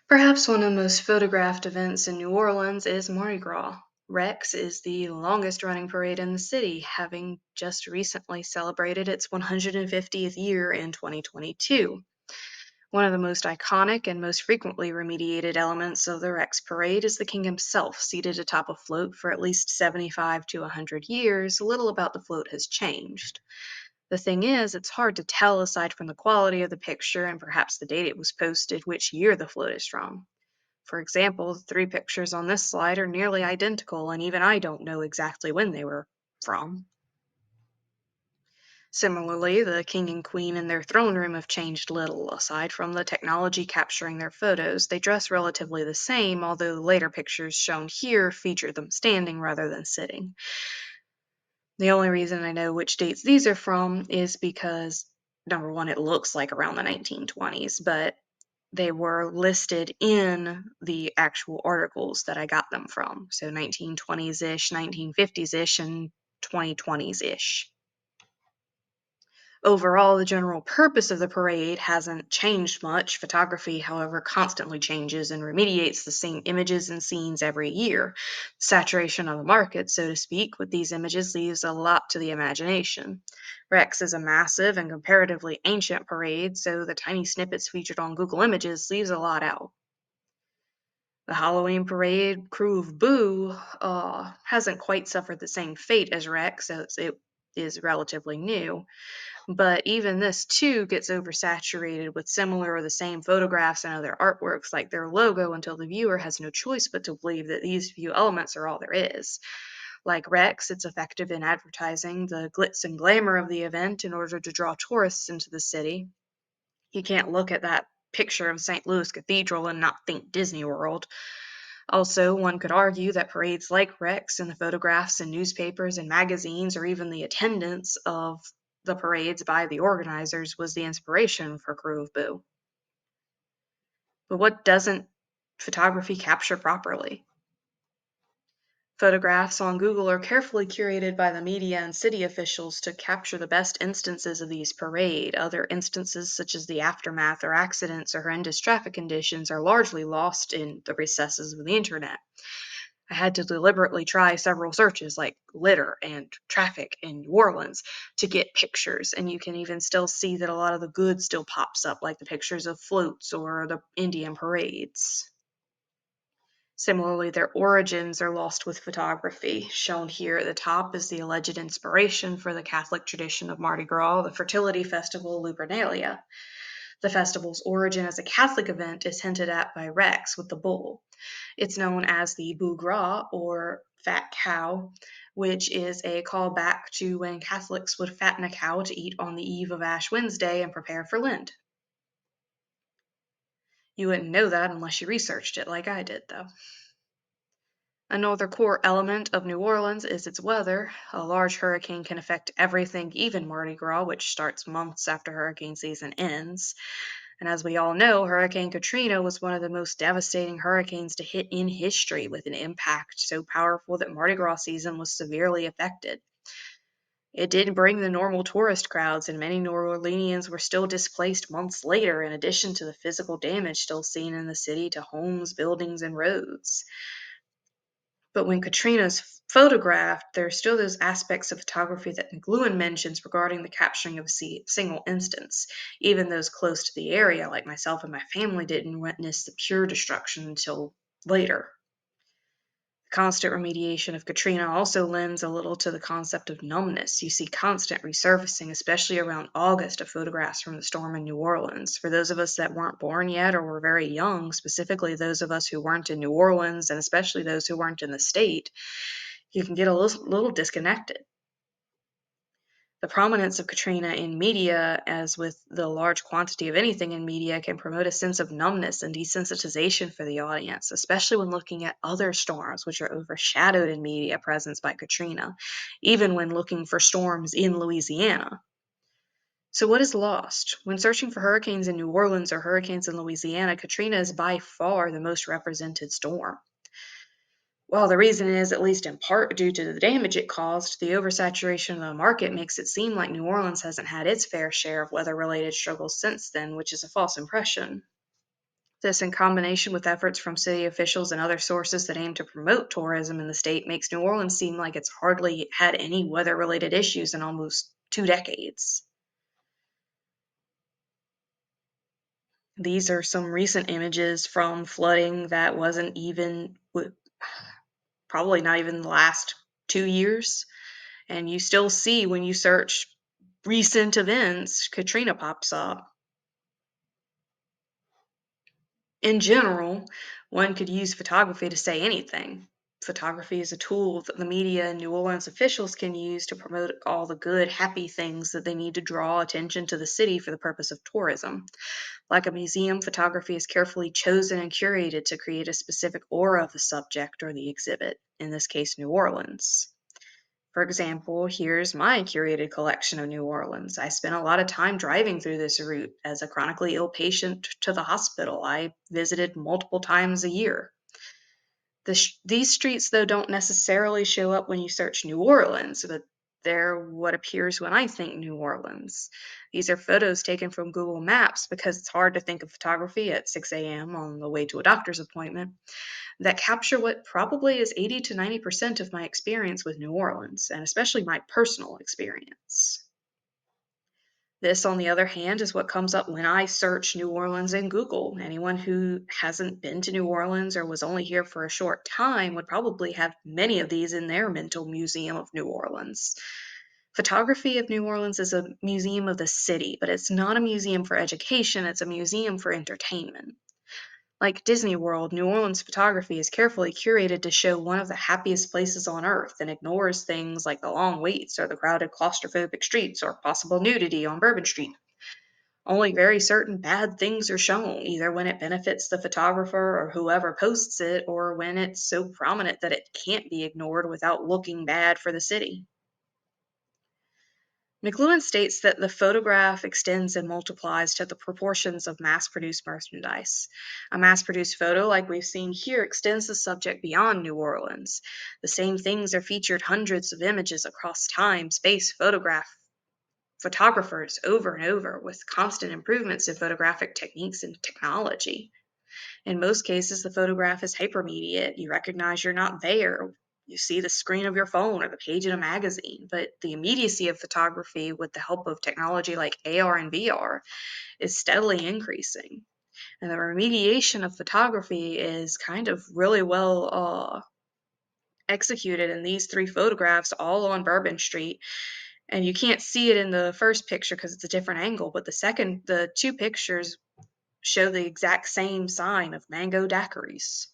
Perhaps one of the most photographed events in New Orleans is Mardi Gras. Rex is the longest running parade in the city, having just recently celebrated its 150th year in 2022. One of the most iconic and most frequently remediated elements of the Rex parade is the king himself, seated atop a float for at least 75 to 100 years. Little about the float has changed. The thing is, it's hard to tell aside from the quality of the picture and perhaps the date it was posted which year the float is from. For example, the three pictures on this slide are nearly identical, and even I don't know exactly when they were from. Similarly, the king and queen in their throne room have changed little, aside from the technology capturing their photos. They dress relatively the same, although the later pictures shown here feature them standing rather than sitting. The only reason I know which dates these are from is because, number one, it looks like around the 1920s, but they were listed in the actual articles that I got them from. So 1920s-ish, 1950s-ish, and 2020s-ish. Overall, the general purpose of the parade hasn't changed much. Photography, however, constantly changes and remediates the same images and scenes every year. Saturation of the market, so to speak, with these images leaves a lot to the imagination. Rex is a massive and comparatively ancient parade, so the tiny snippets featured on Google Images leaves a lot out. The Halloween parade Crew of Boo hasn't quite suffered the same fate as Rex, as it is relatively new. But even this too gets oversaturated with similar or the same photographs and other artworks like their logo until the viewer has no choice but to believe that these few elements are all there is. Like Rex, it's effective in advertising the glitz and glamour of the event in order to draw tourists into the city. You can't look at that picture of St. Louis Cathedral and not think Disney World. Also, one could argue that parades like Rex and the photographs in newspapers and magazines, or even the attendance of the parades by the organizers, was the inspiration for Crew of Boo. But what doesn't photography capture properly? Photographs on Google are carefully curated by the media and city officials to capture the best instances of these parade. Other instances, such as the aftermath or accidents or horrendous traffic conditions, are largely lost in the recesses of the internet. I had to deliberately try several searches like litter and traffic in New Orleans to get pictures, and you can even still see that a lot of the good still pops up, like the pictures of floats or the Indian parades. Similarly, their origins are lost with photography. Shown here at the top is the alleged inspiration for the Catholic tradition of Mardi Gras, the fertility festival Lupernalia. The festival's origin as a Catholic event is hinted at by Rex with the bull. It's known as the Bough Gras, or fat cow, which is a callback to when Catholics would fatten a cow to eat on the eve of Ash Wednesday and prepare for Lent. You wouldn't know that unless you researched it like I did, though. Another core element of New Orleans is its weather. A large hurricane can affect everything, even Mardi Gras, which starts months after hurricane season ends. And as we all know, Hurricane Katrina was one of the most devastating hurricanes to hit in history, with an impact so powerful that Mardi Gras season was severely affected. It did bring the normal tourist crowds, and many New Orleanians were still displaced months later, in addition to the physical damage still seen in the city to homes, buildings, and roads. But when Katrina's photographed, there are still those aspects of photography that McLuhan mentions regarding the capturing of a single instance. Even those close to the area, like myself and my family, didn't witness the pure destruction until later. The constant remediation of Katrina also lends a little to the concept of numbness. You see constant resurfacing, especially around August, of photographs from the storm in New Orleans. For those of us that weren't born yet or were very young, specifically those of us who weren't in New Orleans, and especially those who weren't in the state, you can get a little disconnected. The prominence of Katrina in media, as with the large quantity of anything in media, can promote a sense of numbness and desensitization for the audience, especially when looking at other storms which are overshadowed in media presence by Katrina, even when looking for storms in Louisiana. So what is lost? When searching for hurricanes in New Orleans or hurricanes in Louisiana, Katrina is by far the most represented storm. Well, the reason is, at least in part due to the damage it caused, the oversaturation of the market makes it seem like New Orleans hasn't had its fair share of weather-related struggles since then, which is a false impression. This, in combination with efforts from city officials and other sources that aim to promote tourism in the state, makes New Orleans seem like it's hardly had any weather related issues in almost 2 decades. These are some recent images from flooding that wasn't even, probably not even the last 2 years. And you still see when you search recent events, Katrina pops up. In general, one could use photography to say anything. Photography is a tool that the media and New Orleans officials can use to promote all the good, happy things that they need to draw attention to the city for the purpose of tourism. Like a museum, photography is carefully chosen and curated to create a specific aura of the subject or the exhibit, in this case, New Orleans. For example, here's my curated collection of New Orleans. I spent a lot of time driving through this route as a chronically ill patient to the hospital. I visited multiple times a year. These streets, though, don't necessarily show up when you search New Orleans, but they're what appears when I think New Orleans. These are photos taken from Google Maps because it's hard to think of photography at 6 a.m. on the way to a doctor's appointment that capture what probably is 80 to 90% of my experience with New Orleans, and especially my personal experience. This, on the other hand, is what comes up when I search New Orleans in Google. Anyone who hasn't been to New Orleans or was only here for a short time would probably have many of these in their mental museum of New Orleans. Photography of New Orleans is a museum of the city, but it's not a museum for education, it's a museum for entertainment. Like Disney World, New Orleans photography is carefully curated to show one of the happiest places on earth and ignores things like the long waits or the crowded claustrophobic streets or possible nudity on Bourbon Street. Only very certain bad things are shown, either when it benefits the photographer or whoever posts it, or when it's so prominent that it can't be ignored without looking bad for the city. McLuhan states that the photograph extends and multiplies to the proportions of mass produced merchandise. A mass produced photo, like we've seen here, extends the subject beyond New Orleans. The same things are featured hundreds of images across time, space, photographers over and over, with constant improvements in photographic techniques and technology. In most cases, the photograph is hypermediate. You recognize you're not there. You see the screen of your phone or the page in a magazine, but the immediacy of photography with the help of technology like AR and VR is steadily increasing. And the remediation of photography is kind of really well executed in these three photographs, all on Bourbon Street. And you can't see it in the first picture because it's a different angle, but the two pictures show the exact same sign of mango daiquiris.